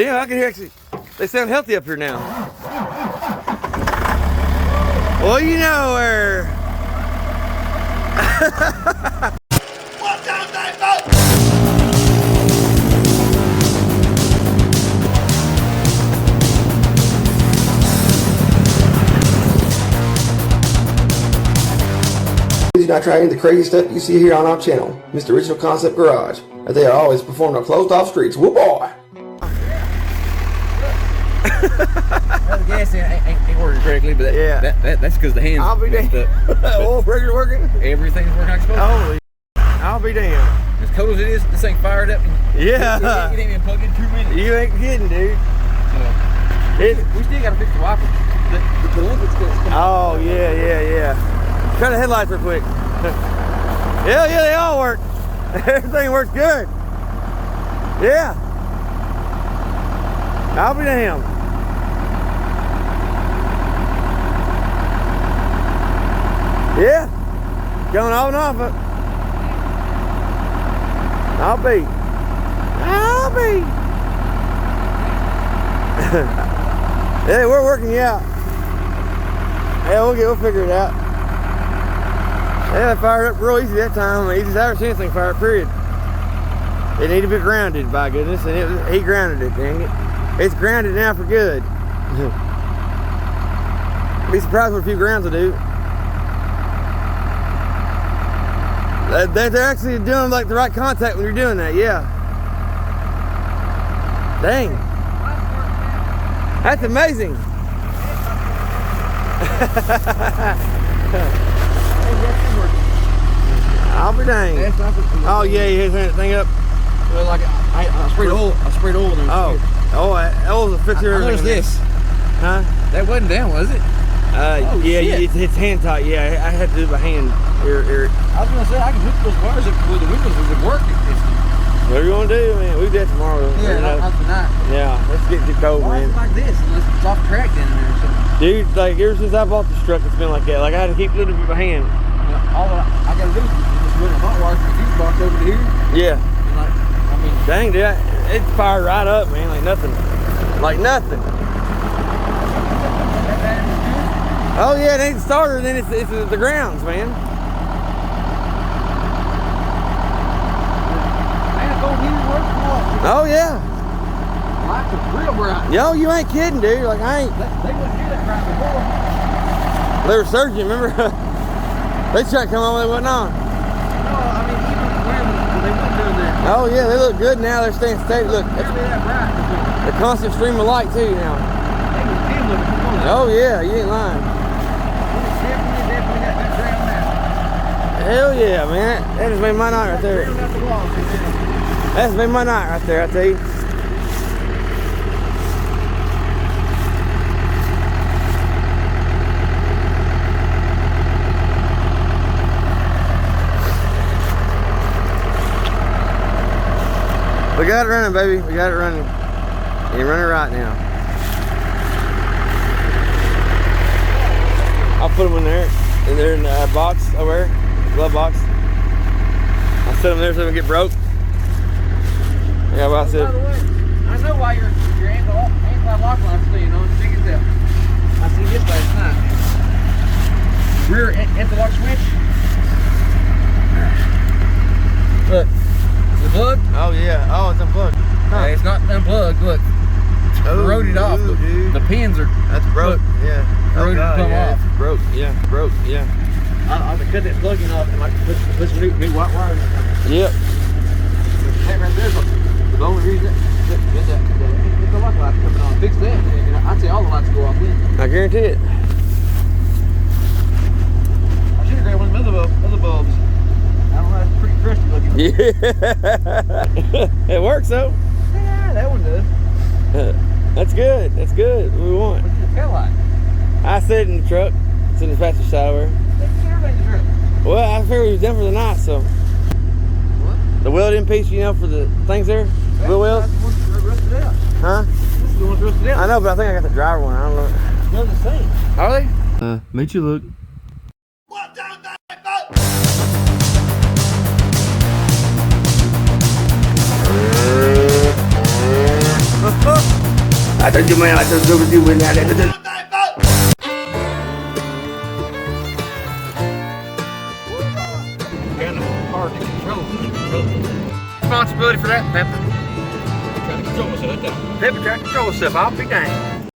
Yeah, I can hear actually. They sound healthy up here now. Well, you know where. What's up, neighbor? Please do not try any of the crazy stuff you see here on our channel, Mr. Original Concept Garage, as they are always performed on closed off streets. Woo boy! Well, the gas ain't working correctly, but that's because the hands. I'll be damned. Oil pressure's working? Everything's working like it's supposed to. Holy, I'll be damned. As cold as it is, this thing fired up. Yeah. It ain't even plugged in 2 minutes. You ain't kidding, dude. We still gotta fix the wiper. The liquid's still coming. Oh, yeah. Try the headlights real quick. Yeah, they all work. Everything works good. Yeah. I'll be damned. Yeah. Going on and off it. I'll be. Yeah, we're working you out. Yeah, we'll figure it out. Yeah, they fired up real easy that time. The easiest I've ever seen this thing fire up, period. It needed to be grounded, by goodness, and he grounded it, dang it. It's grounded now for good. Be surprised what a few grounds will do. They're actually doing like the right contact when you're doing that, yeah. Dang. That's amazing. I'll be dang. Oh yeah, you hit that thing up. Well, like I sprayed oil. I sprayed oil in there. Oil's a fixture. I noticed this. Huh? That wasn't down, was it? Yeah, shit. it's hand tight. Yeah, I had to do it by hand. Here. I was gonna say I can hook those wires up with the windows as it work. Whatever you want to do, man. We do that tomorrow. Yeah, not tonight. Yeah, it's getting too cold, Why man. is it like this? Unless it's off track down there or something. Dude, like ever since I bought this truck, it's been like that. Like I had to keep doing it by hand. All I gotta do is just run a hot wire from the fuse box over to here. Yeah. And like, I mean, dang, dude, it's fired right up, man. Like nothing. Like nothing. Oh yeah, it ain't the starter, then it's the grounds, man. Oh yeah. lights are real bright. Yo, you ain't kidding, dude. Like I ain't. They wouldn't do that right before. They were surging, remember? They tried to come on, they wasn't on. No, I mean even when they weren't doing that. Oh yeah, they look good now. They're staying steady. Look, They're that bright before. the constant stream of light too now. They were still looking before. Oh yeah, you ain't lying. Definitely got that ground now. Hell yeah, man. That just made my night right there. That's made my night right there, I tell you. We got it running, baby. We got it running. You run it right now. I'll put them in there. And they're in the box over there, glove box. I'll set them there so they don't get broke. Yeah, well, I said. By the way, I know why your anti-lock lights staying on. Check it out. I seen this last night. Rear anti-lock switch. Look, the plug. Oh yeah. Oh, it's unplugged. Huh. It's not unplugged. Look, corroded off. Dude. The pins are. That's broke. Look, Yeah. corroded come yeah, off. it's broke. Yeah. Broke. Yeah. I'll have to cut that plug-in off and like put some new white wire in there. Yep. That right there's the only reason the lock lights coming on. Fix that, and I'd say all the lights go off then. I guarantee it. I should have grabbed one of the other bulbs. I don't know, it's pretty crusty looking. Yeah. It works though. Yeah, that one does. That's good. That's good. What we want. What's the tail light? I sit in the truck. It's in the passenger side over there. Well, I figured we was done for the night, so. What? The welding piece, you know, for the things there. Wheel wells. That's the ones that rusted out. Huh? This is the ones rusted out. I know, but I think I got the driver one. I don't know. They're the same. Are they? Meet you look. What's up, neighbor? I told you, man, I told you, do with that. Kind of hard to control. Responsibility for that, Pepper. Trying to control myself. Pepper trying to control herself. I'll be dang.